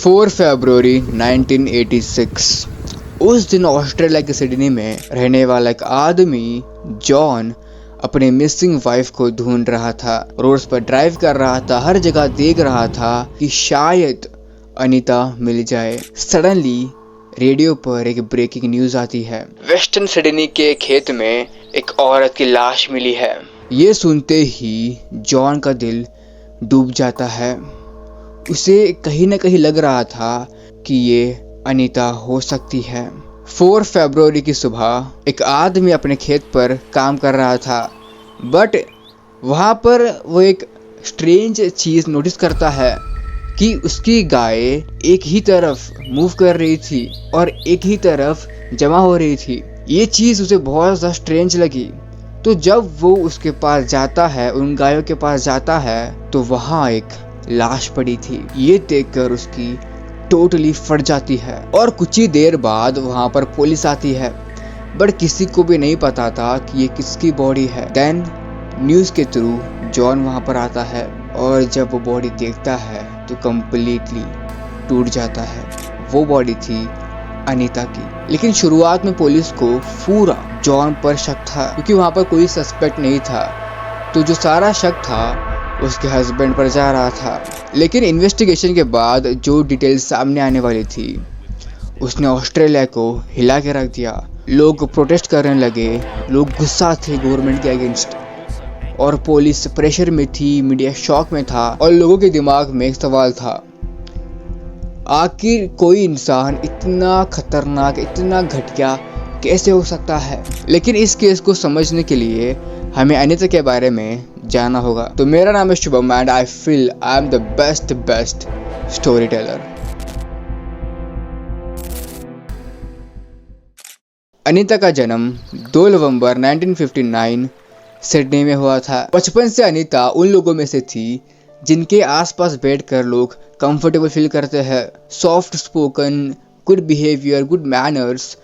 4 फरवरी 1986। उस दिन ऑस्ट्रेलिया के सिडनी में रहने वाला एक आदमी जॉन अपने मिसिंग वाइफ को ढूंढ रहा था। रोड्स पर ड्राइव कर रहा था, हर जगह देख रहा था कि शायद अनीता मिल जाए। सडनली रेडियो पर एक ब्रेकिंग न्यूज आती है। वेस्टर्न सिडनी के खेत में एक औरत की लाश मिली है। ये सुनते ही जॉन का दिल डूब जाता है। उसे कहीं न कहीं लग रहा था कि ये अनीता हो सकती है। 4 फरवरी की सुबह एक आदमी अपने खेत पर काम कर रहा था, बट वहाँ पर वो एक स्ट्रेंज चीज़ नोटिस करता है कि उसकी गाय एक ही तरफ मूव कर रही थी और एक ही तरफ जमा हो रही थी। ये चीज़ उसे बहुत ज़्यादा स्ट्रेंज लगी। तो जब वो उसके पास जाता है, उन गायों के पास जाता है, तो वहाँ एक लाश पड़ी थी। ये देखकर उसकी टोटली फट जाती है और कुछ ही देर बाद वहाँ पर पुलिस आती है, बट किसी को भी नहीं पता था कि ये किसकी बॉडी है। देन न्यूज़ के थ्रू जॉन वहाँ पर आता है और जब वो बॉडी देखता है तो कम्प्लीटली टूट जाता है। वो बॉडी थी अनीता की। लेकिन शुरुआत में पुलिस को पूरा जॉन पर शक था, क्योंकि वहाँ पर कोई सस्पेक्ट नहीं था। तो जो सारा शक था उसके हस्बैंड पर जा रहा था। लेकिन इन्वेस्टिगेशन के बाद जो डिटेल्स सामने आने वाली थी उसने ऑस्ट्रेलिया को हिला के रख दिया। लोग प्रोटेस्ट करने लगे, लोग गुस्सा थे गवर्नमेंट के अगेंस्ट, और पुलिस प्रेशर में थी, मीडिया शॉक में था, और लोगों के दिमाग में एक सवाल था, आखिर कोई इंसान इतना खतरनाक, इतना घटिया कैसे हो सकता है। लेकिन इस केस को समझने के लिए हमें अनीता के बारे में जानना होगा। तो मेरा नाम है Shubham and I feel I am the best story teller. Anita का जन्म 2 नवंबर 1959 सिडनी में हुआ था। बचपन से अनीता उन लोगों में से थी जिनके आसपास बैठकर लोग कंफर्टेबल फील करते हैं। Soft spoken, good behaviour, good manners,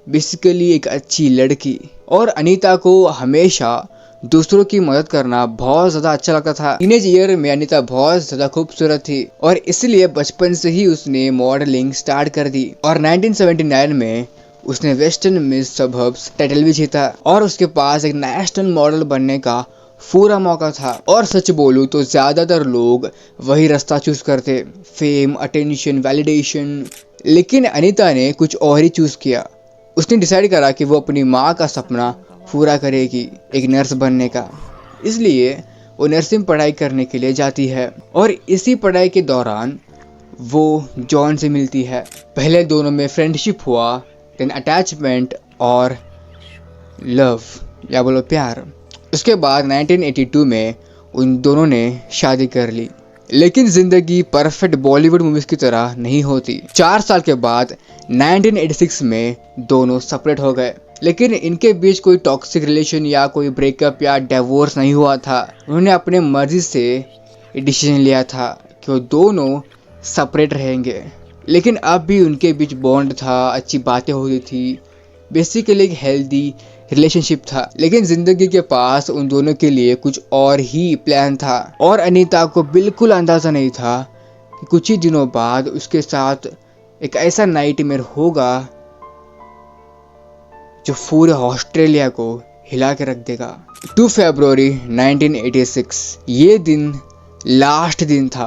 basically एक अच्छी लड़की। और अनीता को हमेशा दूसरों की मदद करना बहुत ज़्यादा अच्छा लगता था। टीनेज ईयर में अनीता बहुत ज़्यादा खूबसूरत थी और इसलिए बचपन से ही उसने मॉडलिंग स्टार्ट कर दी। और 1979 में उसने वेस्टर्न मिस सबर्ब्स टाइटल भी जीता और उसके पास एक नेशनल मॉडल बनने का पूरा मौका था। और सच बोलूं तो ज़्यादातर लोग वही रास्ता चूज करते, फेम, अटेंशन, वैलिडेशन। लेकिन अनीता ने कुछ और ही चूज किया। उसने डिसाइड करा कि वो अपनी माँ का सपना पूरा करेगी, एक नर्स बनने का। इसलिए वो नर्सिंग पढ़ाई करने के लिए जाती है और इसी पढ़ाई के दौरान वो जॉन से मिलती है। पहले दोनों में फ्रेंडशिप हुआ, देन अटैचमेंट और लव या बोलो प्यार। उसके बाद 1982 में उन दोनों ने शादी कर ली। लेकिन जिंदगी परफेक्ट बॉलीवुड मूवीज की तरह नहीं होती। 4 साल के बाद 1986 में दोनों सेपरेट हो गए। लेकिन इनके बीच कोई टॉक्सिक रिलेशन या कोई ब्रेकअप या डिवोर्स नहीं हुआ था। उन्होंने अपने मर्जी से डिसीजन लिया था कि वो दोनों सेपरेट रहेंगे। लेकिन अब भी उनके बीच बॉन्ड था, अच्छी बातें होती थी, बेसिकली एक हेल्दी रिलेशनशिप था। लेकिन जिंदगी के पास उन दोनों के लिए कुछ और ही प्लान था और अनीता को बिल्कुल अंदाजा नहीं था कि कुछ ही दिनों बाद उसके साथ एक ऐसा नाइटमेयर होगा जो पूरे ऑस्ट्रेलिया को हिला के रख देगा। 2 फरवरी 1986 ये दिन लास्ट दिन था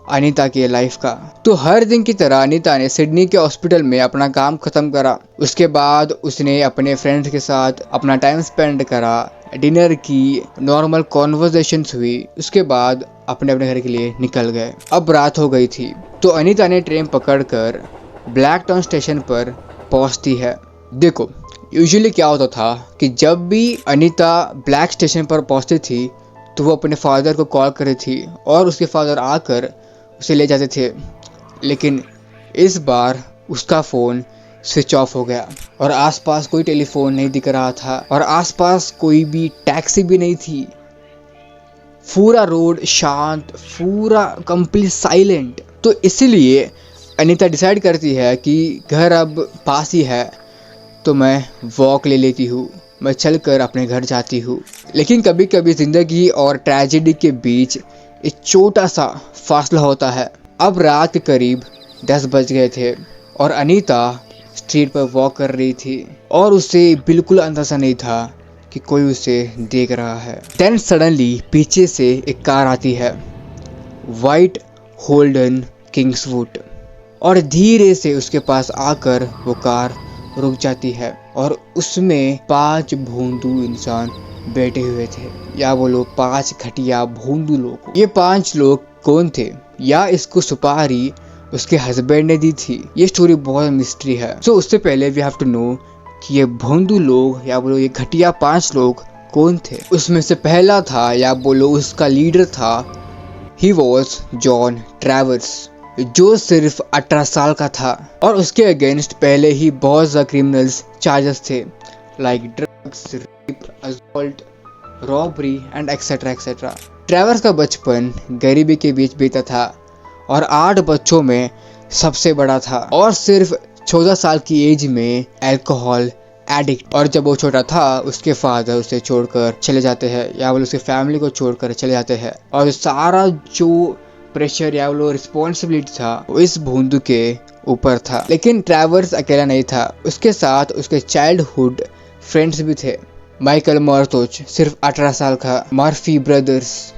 अनीता की लाइफ का। तो हर दिन की तरह अनीता ने सिडनी के हॉस्पिटल में अपना काम खत्म करा। उसके बाद उसने अपने फ्रेंड्स के साथ अपना टाइम स्पेंड करा, डिनर की, नॉर्मल कॉन्वर्सेशंस हुई। उसके बाद अपने अपने घर के लिए निकल गए। अब रात हो गई थी तो अनीता ने ट्रेन पकड़कर ब्लैक टाउन स्टेशन पर पहुंचती है। देखो, यूजुअली क्या होता था कि जब भी अनीता ब्लैक स्टेशन पर पहुंचती थी तो वो अपने फादर को कॉल करी थी और उसके फादर आकर उसे ले जाते थे। लेकिन इस बार उसका फ़ोन स्विच ऑफ हो गया और आसपास कोई टेलीफोन नहीं दिख रहा था और आसपास कोई भी टैक्सी भी नहीं थी। पूरा रोड शांत, पूरा कंप्लीट साइलेंट। तो इसीलिए अनीता डिसाइड करती है कि घर अब पास ही है तो मैं वॉक ले लेती हूँ, मैं चलकर अपने घर जाती हूँ। लेकिन कभी कभी ज़िंदगी और ट्रेजेडी के बीच एक छोटा सा फासला होता है। अब रात के करीब 10 बज गए थे और अनीता स्ट्रीट पर वॉक कर रही थी और उसे बिल्कुल अंदाजा नहीं था कि कोई उसे देख रहा है। देन सडनली पीछे से एक कार आती है, वाइट होल्डन किंग्सवुड, और धीरे से उसके पास आकर वो कार रुक जाती है और उसमें 5 भोंदू इंसान बैठे हुए थे, या बोलो 5 घटिया भोंदू लोग। ये 5 लोग कौन थे, या इसको सुपारी उसके हस्बैंड ने दी थी, ये स्टोरी बहुत मिस्ट्री है। सो उससे पहले वी हैव टू नो कि ये भोंदू लोग या बोलो ये घटिया 5 लोग कौन थे। उसमें से पहला था, या बोलो उसका लीडर था, ही वॉज जॉन ट्रैवर्स, जो सिर्फ 18 साल का था और उसके अगेंस्ट पहले ही बहुत ज़्यादा क्रिमिनल्स चार्जेस थे, like drugs, rape, assault, robbery and etcetera etcetera. Traverse का बचपन गरीबी के बीच बीता था और 8 बच्चों में सबसे बड़ा था और सिर्फ 14 साल की एज में अल्कोहल एडिक्ट। और जब वो छोटा था उसके फादर उसे छोड़कर चले जाते हैं, या वो उसके फैमिली को छोड़कर चले जाते हैं, और सारा जो प्रेशर या वो रिस्पॉन्सिबिलिटी था वो इस भोंदू के ऊपर था। लेकिन ट्रैवर्स अकेला नहीं था, उसके साथ उसके चाइल्डहुड फ्रेंड्स भी थे। माइकल मर्थोच सिर्फ 18 साल का, Murphy brothers,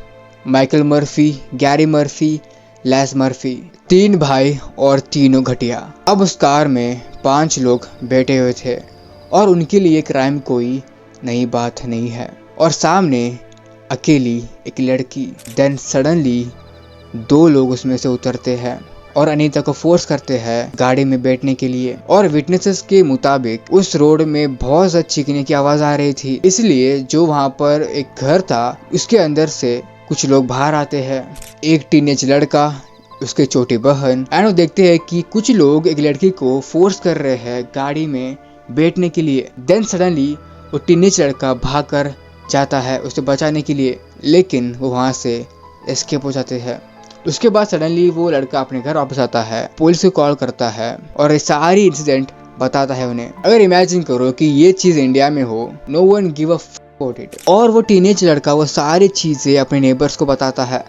Michael Murphy, Gary Murphy, less Murphy, 3 भाई और तीनों घटिया। अब उस कार में 5 लोग बैठे हुए थे और उनके लिए क्राइम कोई नई बात नहीं है, और सामने अकेली एक लड़की। देन सडनली 2 लोग उसमें से उतरते हैं और अनीता को फोर्स करते हैं गाड़ी में बैठने के लिए, और विटनेसेस के मुताबिक उस रोड में बहुत ज़्यादा चीखने की आवाज़ आ रही थी, इसलिए जो वहाँ पर एक घर था उसके अंदर से कुछ लोग बाहर आते हैं, एक टीनेज लड़का, उसके छोटी बहन, एंड वो देखते हैं कि कुछ लोग एक लड़की को फोर्स कर रहे हैं गाड़ी में बैठने के लिए। देन सडनली वो टीनेज लड़का भागकर जाता है उसे बचाने के लिए, लेकिन वो वहाँ से एस्केप हो जाते हैं। उसके बाद सडनली वो लड़का अपने घर वापस आता है, पुलिस को कॉल करता है और ये सारी इंसिडेंट बताता है उन्हें। अगर इमेजिन करो कि ये चीज़ इंडिया में हो, no one give a about it. और वो टीनेज लड़का वो सारी चीज़ें अपने नेबर्स को बताता है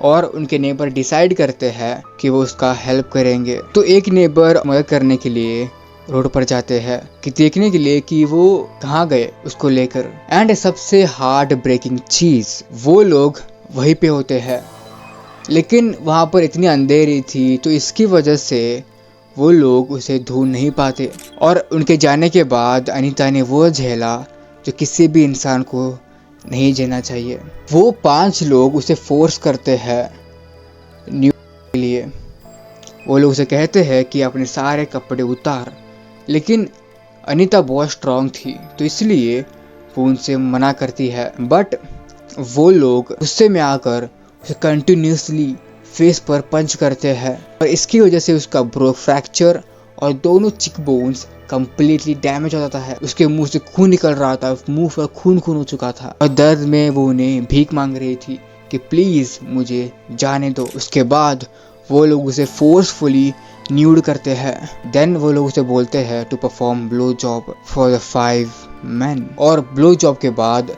और उनके नेबर डिसाइड करते हैं कि वो उसका हेल्प करेंगे। तो एक नेबर मदद करने के लिए रोड पर जाते हैं कि देखने के लिए कि वो कहाँ गए उसको लेकर। एंड सबसे हार्ट ब्रेकिंग चीज़, वो लोग वहीं पे होते हैं, लेकिन वहाँ पर इतनी अंधेरी थी तो इसकी वजह से वो लोग उसे ढूंढ नहीं पाते। और उनके जाने के बाद अनीता ने वो झेला जो किसी भी इंसान को नहीं झेलना चाहिए। वो 5 लोग उसे फोर्स करते हैं न्यू के लिए। वो लोग उसे कहते हैं कि अपने सारे कपड़े उतार, लेकिन अनीता बहुत स्ट्रांग थी तो इसलिए वो उनसे मना करती है। बट वो लोग गुस्से में आकर उसे कंटिन्यूसली फेस पर पंच करते हैं और इसकी वजह से उसका ब्रो फ्रैक्चर और दोनों चिक बोन्स कंप्लीटली डैमेज हो जाता है। उसके मुंह से खून निकल रहा था, मुंह पर खून हो चुका था और दर्द में वो उन्हें भीख मांग रही थी कि प्लीज मुझे जाने दो। उसके बाद वो लोग उसे फोर्सफुली न्यूड करते हैं। देन वो लोग उसे बोलते हैं to perform blow job for the 5 men। और ब्लो जॉब के बाद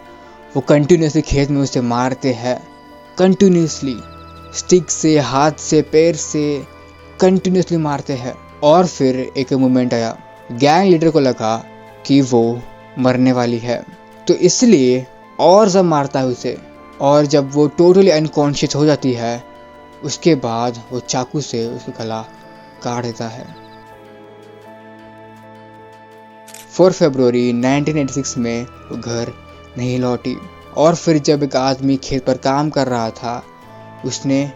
वो कंटिन्यूसली खेत में उसे मारते हैं, कंटिन्यूसली स्टिक से, हाथ से, पैर से कंटिन्यूसली मारते हैं। और फिर एक मोमेंट आया, गैंग लीडर को लगा कि वो मरने वाली है तो इसलिए और जब मारता है उसे, और जब वो टोटली अनकॉन्शियस हो जाती है उसके बाद वो चाकू से उसका गला काट देता है। 4 फरवरी 1986 में वो घर नहीं लौटी और फिर जब एक आदमी खेत पर काम कर रहा था उसने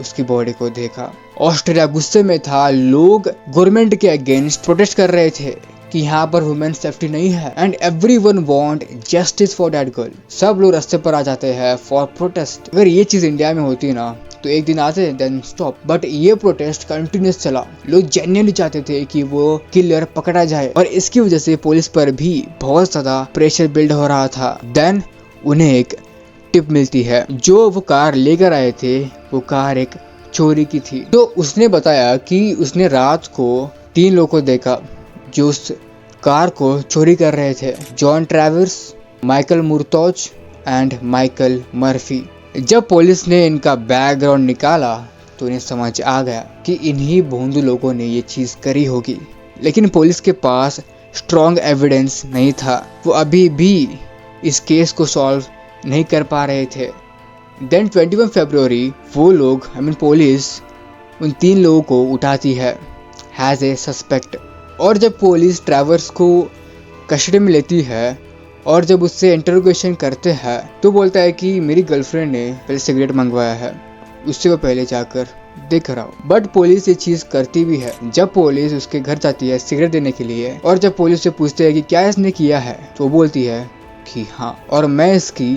उसकी बॉडी को देखा। ऑस्ट्रेलिया गुस्से में था, लोग गवर्नमेंट के अगेंस्ट प्रोटेस्ट कर रहे थे कि यहाँ पर वुमेन सेफ्टी नहीं है and everyone want justice for that girl. सब लोग रास्ते पर आ जाते हैं फॉर प्रोटेस्ट। अगर ये चीज़ इंडिया में होती ना तो एक दिन आते देन स्टॉप, बट ये प्रोटेस्ट कंटिन्यूस चला। लोग जेन्युइनली चाहते थे कि वो किलर पकड़ा जाए और इसकी वजह से पुलिस पर भी बहुत ज़्यादा प्रेशर बिल्ड हो रहा था। देन उन्हें एक टिप मिलती है, जो वो कार लेकर आए थे वो कार एक चोरी की थी। तो उसने बताया कि उसने रात को 3 लोगों को देखा जो उस कार को चोरी कर रहे थे, John Travers, Michael Murtagh and Michael Murphy. जब पुलिस ने इनका बैकग्राउंड निकाला तो तो इन्हें समझ आ गया कि इन्हीं भोंदू लोगों ने ये चीज़ करी होगी। लेकिन पुलिस के पास स्ट्रॉन्ग एविडेंस नहीं था, वो अभी भी इस केस को सॉल्व नहीं कर पा रहे थे। देन 21 फरवरी वो लोग पुलिस उन 3 लोगों को उठाती है एज ए सस्पेक्ट। और जब पुलिस ट्रैवर्स को कस्टडी में लेती है और जब उससे इंटरोगेशन करते हैं तो बोलता है कि मेरी गर्लफ्रेंड ने पहले सिगरेट मंगवाया है, उससे वो पहले जाकर देख रहा हूँ। बट पुलिस ये चीज़ करती भी है। जब पुलिस उसके घर जाती है सिगरेट देने के लिए और जब पुलिस से पूछते हैं कि क्या इसने किया है तो वो बोलती है कि हाँ, और मैं इसकी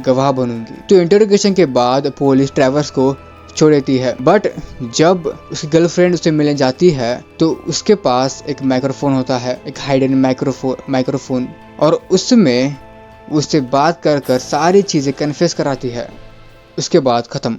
गवाह बनूंगी। तो इंटरोगेशन के बाद पुलिस ट्रैवर्स को छोड़ देती है। बट जब उसकी गर्लफ्रेंड उससे मिलने जाती है तो उसके पास एक माइक्रोफोन होता है, एक हाइडन माइक्रोफोन, और उसमें उससे बात कर सारी चीज़ें कन्फेस कराती है। उसके बाद ख़त्म।